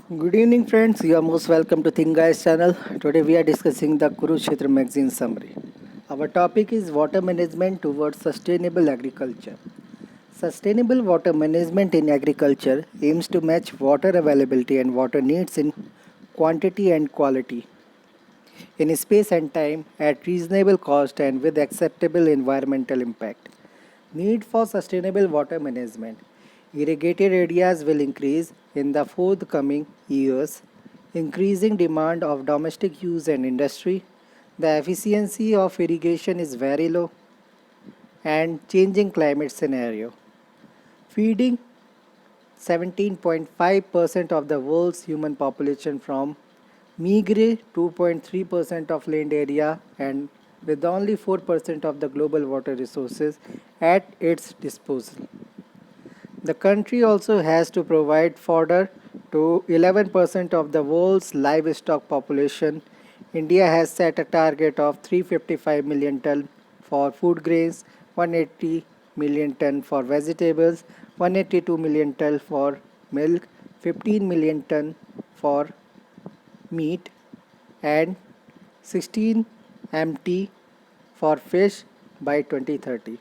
Good evening, friends. You are most welcome to Think Guys channel. Today we are discussing the Kurukshetra magazine summary. Our topic is water management towards sustainable agriculture. Sustainable water management in agriculture aims to match water availability and water needs in quantity and quality, in space and time, at reasonable cost and with acceptable environmental impact. Need for sustainable water management. Irrigated areas will increase in the forthcoming years, increasing demand of domestic use and industry. The efficiency of irrigation is very low and changing climate scenario. Feeding 17.5% of the world's human population from meager 2.3% of land area and with only 4% of the global water resources at its disposal. The country also has to provide fodder to 11% of the world's livestock population. India has set a target of 355 million ton for food grains, 180 million ton for vegetables, 182 million ton for milk, 15 million ton for meat, and 16 mt for fish by 2030.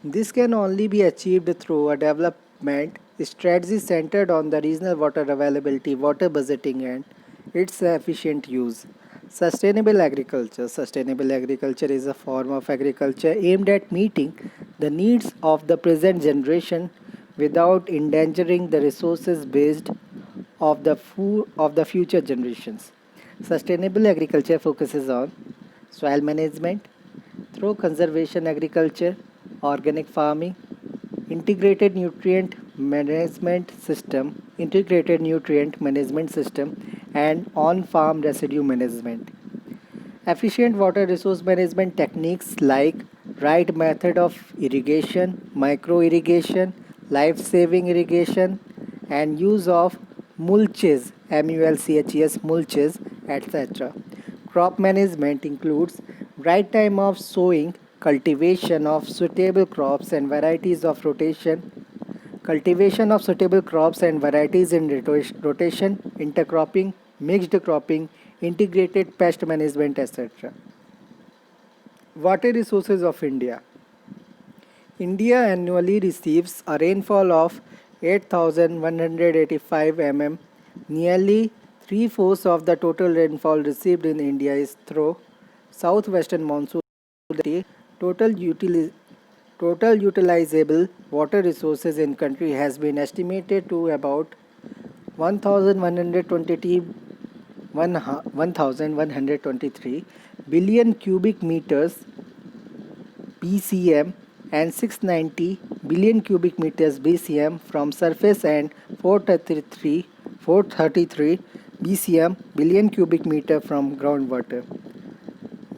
This can only be achieved through a development strategy centered on the regional water availability, water budgeting, and its efficient use. Sustainable agriculture. Sustainable agriculture is a form of agriculture aimed at meeting the needs of the present generation without endangering the resources based of the future generations. Sustainable agriculture focuses on soil management through conservation agriculture, organic farming, integrated nutrient management system, and on-farm residue management. Efficient water resource management techniques like right method of irrigation, micro irrigation, life-saving irrigation, and use of mulches, mulches, etc. Crop management includes right time of sowing, cultivation of suitable crops and varieties of rotation, cultivation of suitable crops and varieties in rotation, intercropping, mixed cropping, integrated pest management, etc. Water resources of India. India annually receives a rainfall of 8,185 mm. Nearly three-fourths of the total rainfall received in India is through southwestern monsoon. The total utilizable water resources in country has been estimated to about 1,123 billion cubic meters BCM and 690 billion cubic meters BCM from surface and 433 BCM billion cubic meter from groundwater.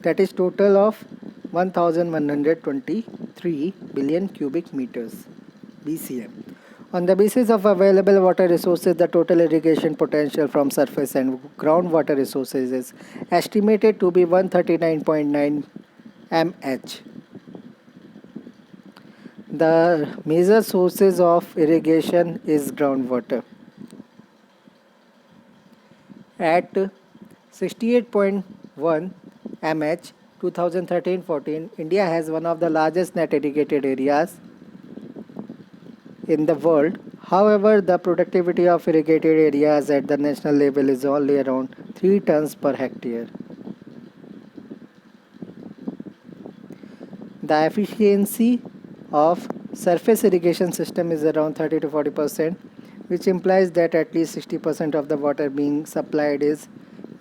That is total of 1123 billion cubic meters BCM. On the basis of available water resources, the total irrigation potential from surface and groundwater resources is estimated to be 139.9 mH. The major sources of irrigation is groundwater. At 68.1 mH 2013-14, India has one of the largest net irrigated areas in the world. However, the productivity of irrigated areas at the national level is only around 3 tons per hectare. The efficiency of surface irrigation system is around 30 to 40%, which implies that at least 60% of the water being supplied is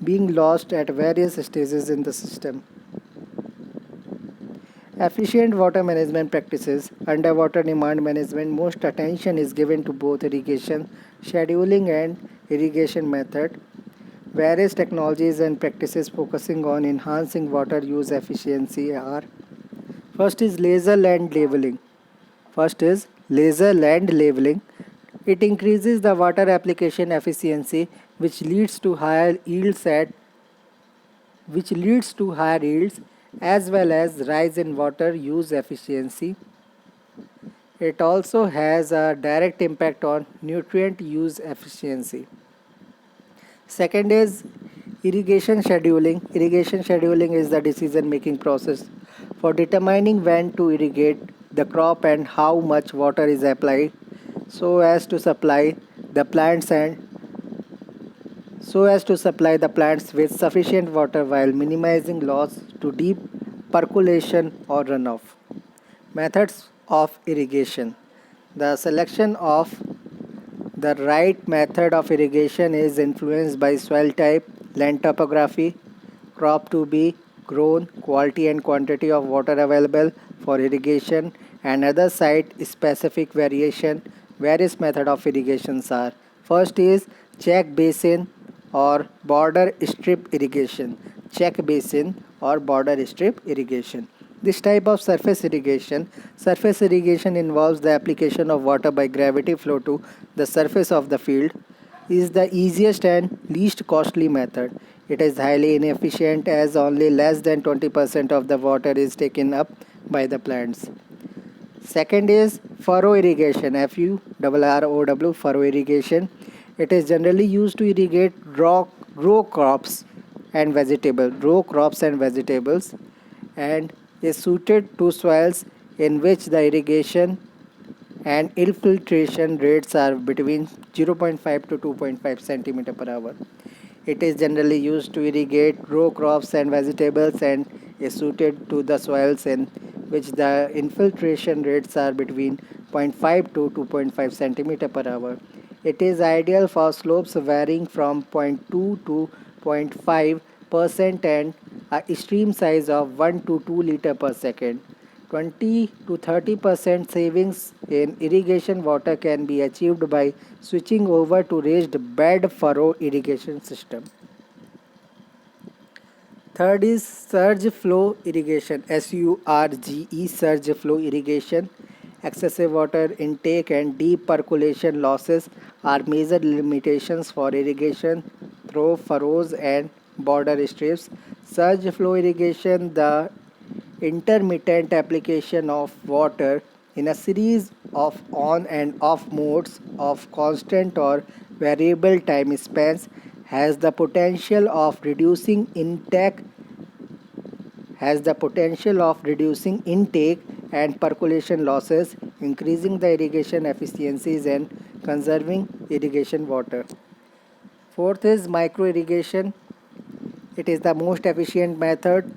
being lost at various stages in the system. Efficient water management practices. Under water demand management, most attention is given to both irrigation scheduling and irrigation method. Various technologies and practices focusing on enhancing water use efficiency are: first is laser land leveling. It increases the water application efficiency, which leads to higher yields as well as rise in water use efficiency. It also has a direct impact on nutrient use efficiency. Second is irrigation scheduling. Irrigation scheduling is the decision making process for determining when to irrigate the crop and how much water is applied so as to supply the plants and so as to supply the plants with sufficient water while minimizing loss to deep percolation or runoff. Methods of irrigation. The selection of the right method of irrigation is influenced by soil type, land topography, crop to be grown, quality and quantity of water available for irrigation, and other site specific variation. Various method of irrigations are: first is check basin or border strip irrigation. Check basin or border strip irrigation. This type of surface irrigation involves the application of water by gravity flow to the surface of the field, is the easiest and least costly method. It is highly inefficient as only less than 20% of the water is taken up by the plants. Second is furrow irrigation, FURROW, furrow irrigation. It is generally used to irrigate row crops and vegetables, and is suited to soils in which the irrigation and infiltration rates are between 0.5 to 2.5 centimeter per hour. It is generally used to irrigate row crops and vegetables and is suited to the soils in which the infiltration rates are between 0.5 to 2.5 centimeter per hour. It is ideal for slopes varying from 0.2 to 0.5% and a stream size of 1 to 2 liter per second. 20 to 30% savings in irrigation water can be achieved by switching over to raised bed furrow irrigation system. Third is surge flow irrigation, SURGE, surge flow irrigation. Excessive water intake and deep percolation losses are major limitations for irrigation through furrows and border strips. Surge flow irrigation, the intermittent application of water in a series of on and off modes of constant or variable time spans, has the potential of reducing intake and percolation losses, increasing the irrigation efficiencies and conserving irrigation water. Fourth is micro irrigation. It is the most efficient method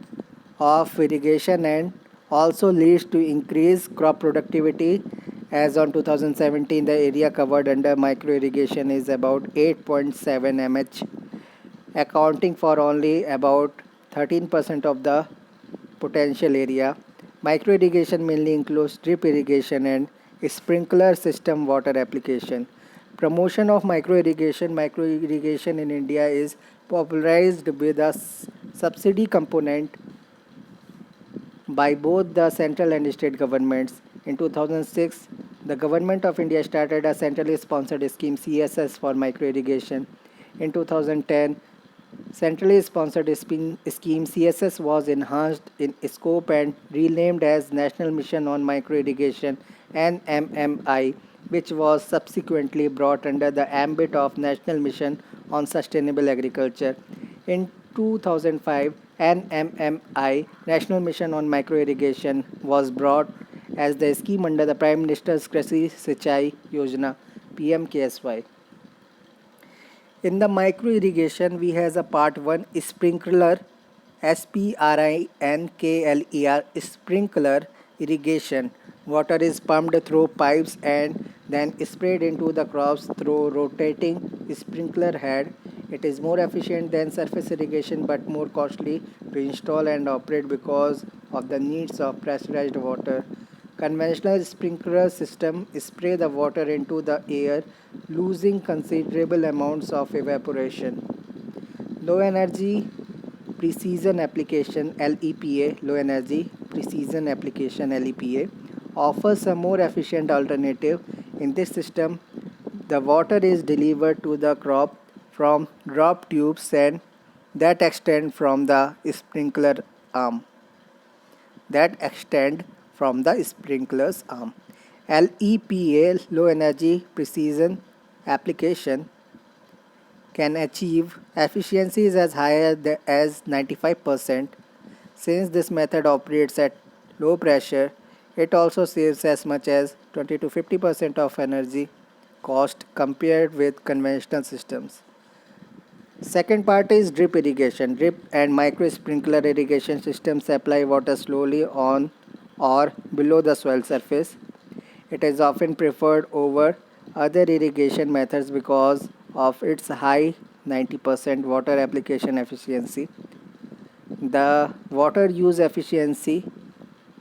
of irrigation and also leads to increased crop productivity. As on 2017, the area covered under micro irrigation is about 8.7 mH, accounting for only about 13% of the potential area. Micro irrigation mainly includes drip irrigation and sprinkler system water application. Promotion of micro irrigation. Micro irrigation in India is popularized with a subsidy component by both the central and state governments. In 2006, the Government of India started a centrally sponsored scheme CSS for micro irrigation. In 2010, centrally sponsored scheme CSS was enhanced in scope and renamed as National Mission on Micro Irrigation NMMI, which was subsequently brought under the ambit of National Mission on Sustainable Agriculture. In 2005, NMMI, National Mission on Micro Irrigation, was brought as the scheme under the Prime Minister's Krishi Sinchai Yojana PMKSY. In the micro irrigation, we has a part 1 sprinkler, SPRINKLER, sprinkler irrigation. Water is pumped through pipes and then sprayed into the crops through rotating sprinkler head. It is more efficient than surface irrigation but more costly to install and operate because of the needs of pressurized water. Conventional sprinkler system spray the water into the air, losing considerable amounts of evaporation. Low energy precision application LEPA, low energy precision application LEPA, offers a more efficient alternative. In this system, the water is delivered to the crop from drop tubes and that extend from the sprinkler arm. That extend from the sprinkler's arm. LEPA, low energy precision application, can achieve efficiencies as high as 95%. Since this method operates at low pressure, it also saves as much as 20 to 50% of energy cost compared with conventional systems. Second part is drip irrigation. Drip and micro sprinkler irrigation systems apply water slowly on or below the soil surface. It is often preferred over other irrigation methods because of its high 90% water application efficiency. The water use efficiency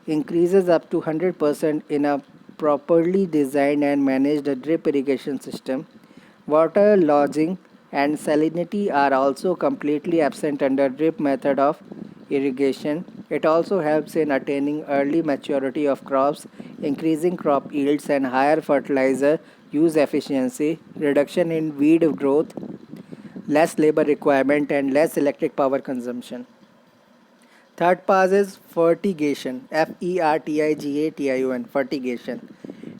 increases up to 100% in a properly designed and managed drip irrigation system. Water lodging and salinity are also completely absent under drip method of irrigation. It also helps in attaining early maturity of crops, increasing crop yields and higher fertilizer use efficiency, reduction in weed growth, less labor requirement and less electric power consumption. Third pass is fertigation. Fertigation. Fertigation.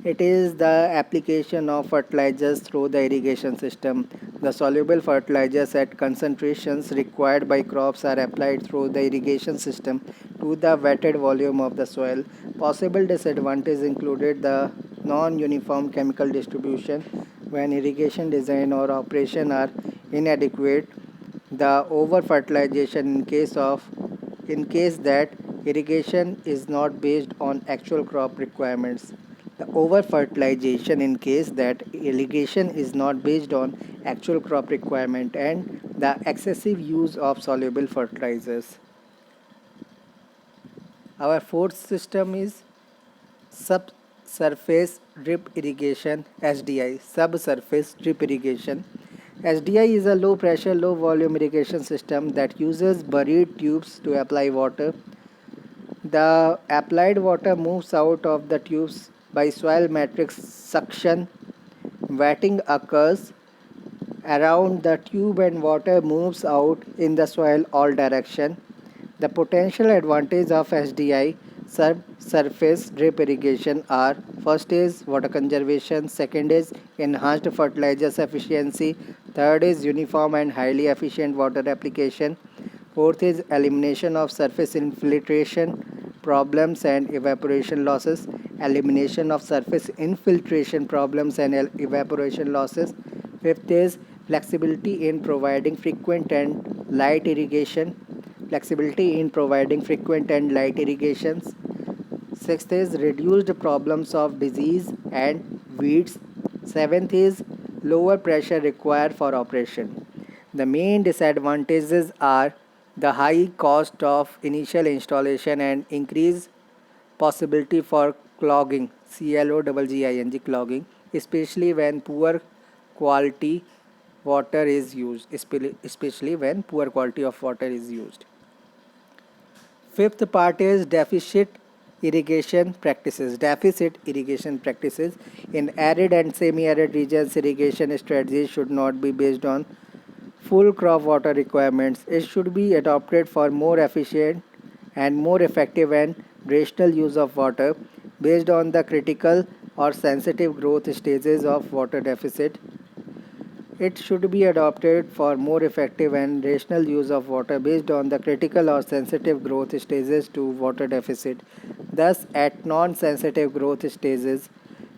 It is the application of fertilizers through the irrigation system. The soluble fertilizers at concentrations required by crops are applied through the irrigation system to the wetted volume of the soil. Possible disadvantages included the non-uniform chemical distribution when irrigation design or operation are inadequate, the over fertilization in case that irrigation is not based on actual crop requirements, the over fertilization in case that irrigation is not based on actual crop requirement, and the excessive use of soluble fertilizers. Our fourth system is subsurface drip irrigation, SDI. Subsurface drip irrigation. SDI is a low pressure, low volume irrigation system that uses buried tubes to apply water. The applied water moves out of the tubes by soil matrix suction. Wetting occurs around the tube and water moves out in the soil all direction. The potential advantage of SDI subsurface drip irrigation are: first is water conservation, second is enhanced fertilizers efficiency, third is uniform and highly efficient water application, fourth is elimination of surface infiltration problems and evaporation losses, elimination of surface infiltration problems and evaporation losses, fifth is flexibility in providing frequent and light irrigation, flexibility in providing frequent and light irrigations. Sixth is reduced problems of disease and weeds. Seventh is lower pressure required for operation. The main disadvantages are the high cost of initial installation and increased possibility for clogging, clogging, clogging, especially when poor quality water is used, especially when poor quality of water is used. Fifth part is deficit irrigation practices. Deficit irrigation practices in arid and semi-arid regions, irrigation strategies should not be based on full crop water requirements. It should be adopted for more efficient and more effective and rational use of water based on the critical or sensitive growth stages of water deficit. It should be adopted for more effective and rational use of water based on the critical or sensitive growth stages to water deficit. Thus, at non-sensitive growth stages,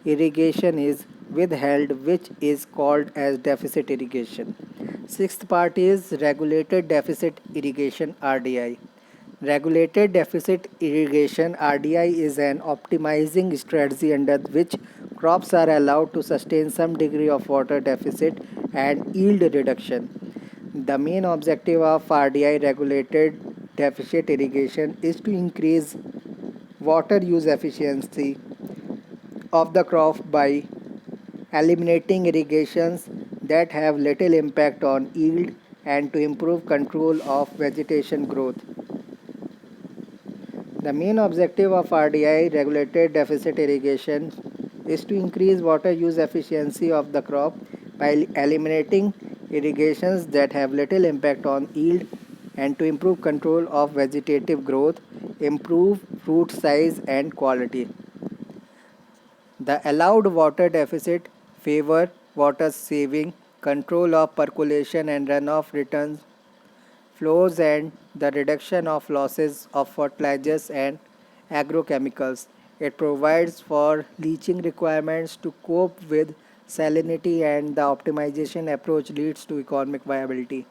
irrigation is withheld, which is called as deficit irrigation. Sixth part is regulated deficit irrigation, RDI. Regulated deficit irrigation, RDI, is an optimizing strategy under which crops are allowed to sustain some degree of water deficit and yield reduction. The main objective of RDI, regulated deficit irrigation, is to increase water use efficiency of the crop by eliminating irrigations that have little impact on yield and to improve control of vegetation growth. The main objective of RDI, regulated deficit irrigation, is to increase water use efficiency of the crop by eliminating irrigations that have little impact on yield and to improve control of vegetative growth, improve fruit size and quality. The allowed water deficit favor water saving, control of percolation and runoff returns flows, and the reduction of losses of fertilizers and agrochemicals. It provides for leaching requirements to cope with salinity, and the optimization approach leads to economic viability.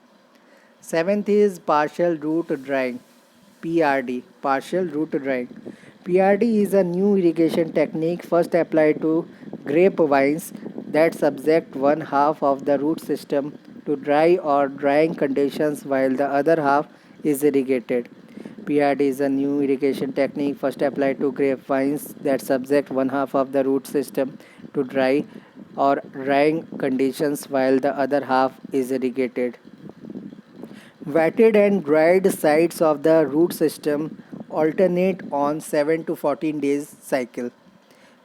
Seventh is partial root drying, PRD, partial root drying. PRD is a new irrigation technique first applied to grapevines that subject one half of the root system to dry or drying conditions while the other half is irrigated. PRD is a new irrigation technique first applied to grapevines that subject one half of the root system to dry or drying conditions while the other half is irrigated. Wetted and dried sides of the root system alternate on 7 to 14 days cycle.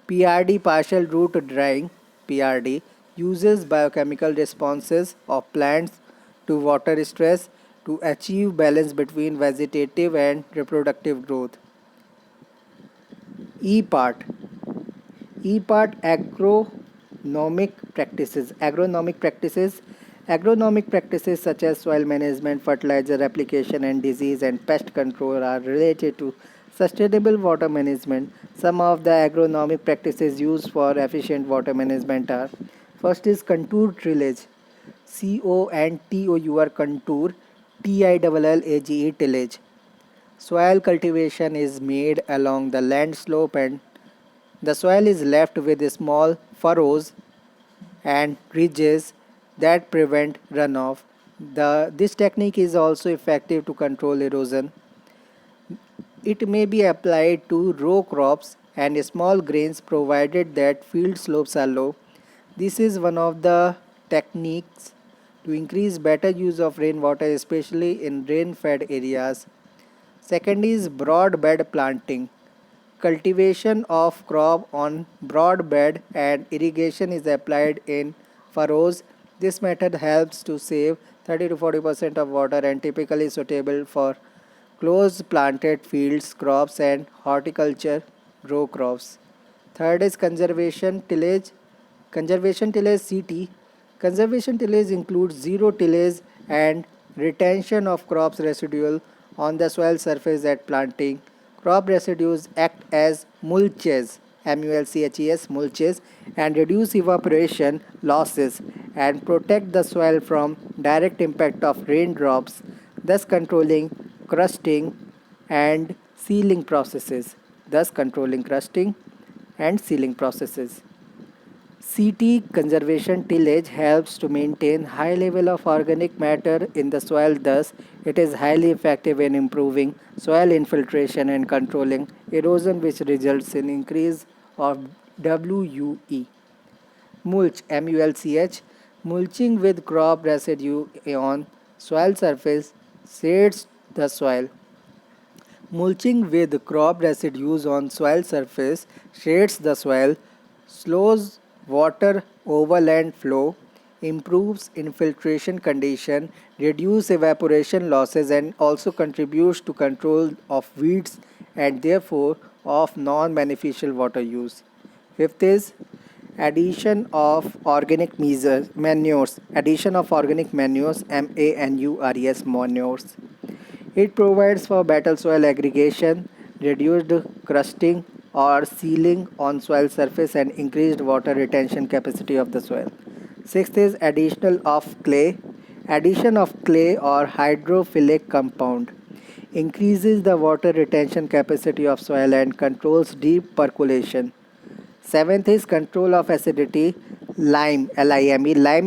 PRD, partial root drying, PRD, uses biochemical responses of plants to water stress to achieve balance between vegetative and reproductive growth. E part agronomic practices. Agronomic practices such as soil management, fertilizer application, and disease and pest control are related to sustainable water management. Some of the agronomic practices used for efficient water management are: first is contour tillage, CONTOUR contour, TILLAGE tillage. Soil cultivation is made along the land slope and the soil is left with small furrows and ridges that prevent runoff. This technique is also effective to control erosion. It may be applied to row crops and small grains provided that field slopes are low. This is one of the techniques to increase better use of rainwater, especially in rain-fed areas. Second is broad bed planting. Cultivation of crop on broad bed and irrigation is applied in furrows. This method helps to save 30 to 40% of water and typically suitable for close planted fields, crops and horticulture row crops. Third is conservation tillage. Conservation tillage CT. Conservation tillage includes zero tillage and retention of crops residual on the soil surface at planting. Crop residues act as mulches, mulches, and reduce evaporation losses and protect the soil from direct impact of raindrops, thus controlling crusting and sealing processes. Thus controlling crusting and sealing processes. CT conservation tillage helps to maintain high level of organic matter in the soil, thus it is highly effective in improving soil infiltration and controlling erosion, which results in increase of WUE. Mulch, mulching with crop residue on soil surface shades the soil. Mulching with crop residues on soil surface shades the soil, slows water overland flow, improves infiltration condition, reduces evaporation losses, and also contributes to control of weeds and therefore of non-beneficial water use. Fifth is addition of organic manures. Addition of organic manures, manures. It provides for better soil aggregation, reduced crusting or sealing on soil surface, and increased water retention capacity of the soil. Sixth is additional of clay. Addition of clay or hydrophilic compound increases the water retention capacity of soil and controls deep percolation. Seventh is control of acidity. Lime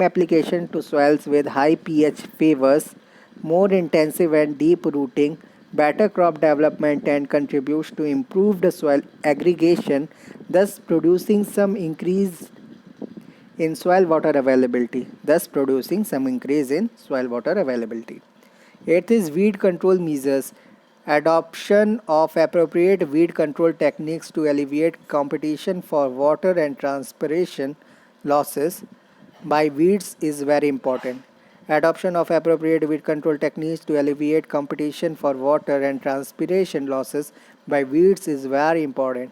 application to soils with high pH favors more intensive and deep rooting, better crop development, and contributes to improved soil aggregation, thus producing some increase in soil water availability. Eighth is weed control measures. Adoption of appropriate weed control techniques to alleviate competition for water and transpiration losses by weeds is very important. Adoption of appropriate weed control techniques to alleviate competition for water and transpiration losses by weeds is very important.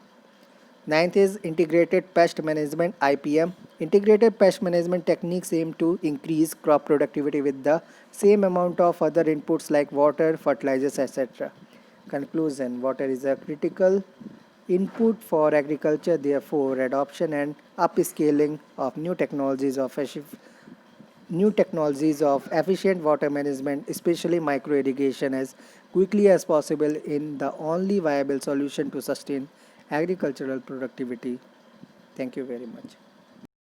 Ninth is integrated pest management IPM. Integrated pest management techniques aim to increase crop productivity with the same amount of other inputs like water, fertilizers, etc. Conclusion: water is a critical input for agriculture, therefore, adoption and upscaling of new technologies of efficient water management, especially micro irrigation, as quickly as possible in the only viable solution to sustain agricultural productivity. Thank you very much.